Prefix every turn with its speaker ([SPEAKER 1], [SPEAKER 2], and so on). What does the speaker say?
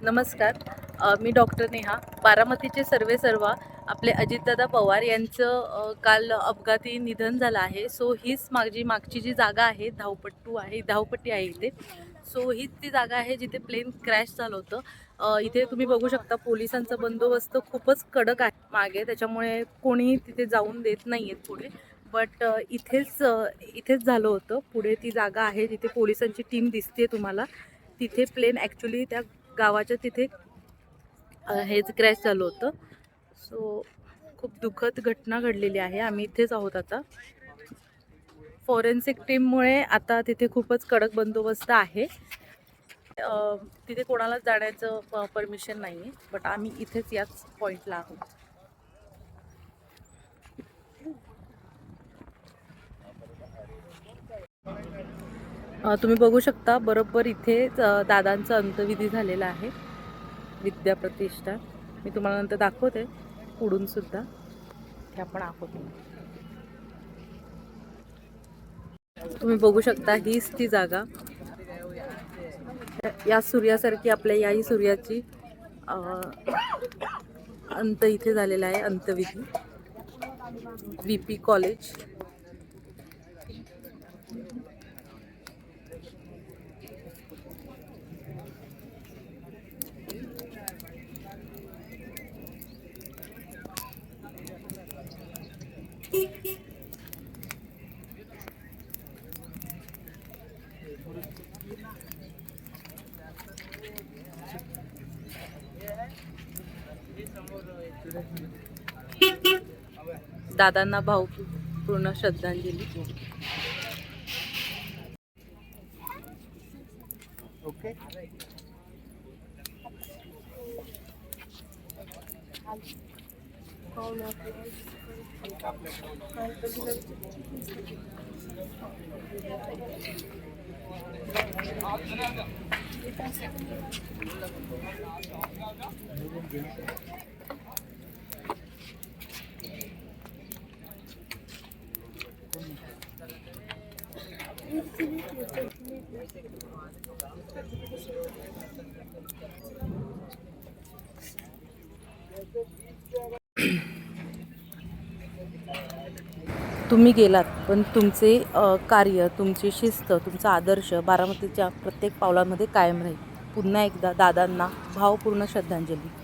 [SPEAKER 1] नमस्कार. मी डॉक्टर नेहा. बारामतीचे सर्वेसर्वा आपले अजितदादा पवार यांचं काल अपघाती निधन झालं आहे. सो हीच मागची जी जागा आहे, धावपट्टी आहे इथे. सो हीच ती जागा आहे जिथे प्लेन क्रॅश झालं होतं. इथे तुम्ही बघू शकता पोलिसांचा बंदोबस्त खूपच कडक आहे मागे, त्याच्यामुळे कोणीही तिथे जाऊन देत नाही आहेत पुढे. बट इथेच झालं होतं. पुढे ती जागा आहे जिथे पोलिसांची टीम दिसते तुम्हाला. तिथे प्लेन ॲक्च्युली त्या गावाच्या तिथे हेच क्रॅश झालं होतं. सो खूप दुःखद घटना घडलेली आहे. आम्ही इथेच आहोत आता. फॉरेन्सिक टीममुळे आता तिथे खूपच कडक बंदोबस्त आहे. तिथे कोणालाच जाण्याचं परमिशन नाही आहे, बट आम्ही इथेच याच पॉईंटला आहोत. तुम्ही बघू शकता बरोबर इथेच दादांचा अंत्यविधी झालेला आहे. विद्याप्रतिष्ठा मी तुम्हाला नंतर दाखवते पुढून सुद्धा. इथे आपण आहोत. तुम्ही बघू शकता हीच ती जागा. या सूर्यासारखी आपल्या याही सूर्याची अंत इथे झालेला आहे. अंतविधी VP कॉलेज. दादांना भावपूर्ण श्रद्धांजली. ओके. तुम्ही गेलात पण तुमचे कार्य, तुमची शिस्त, तुमचा आदर्श बारामतीच्या प्रत्येक पावलामध्ये कायम राहील. पुन्हा एकदा दादांना भावपूर्ण श्रद्धांजली.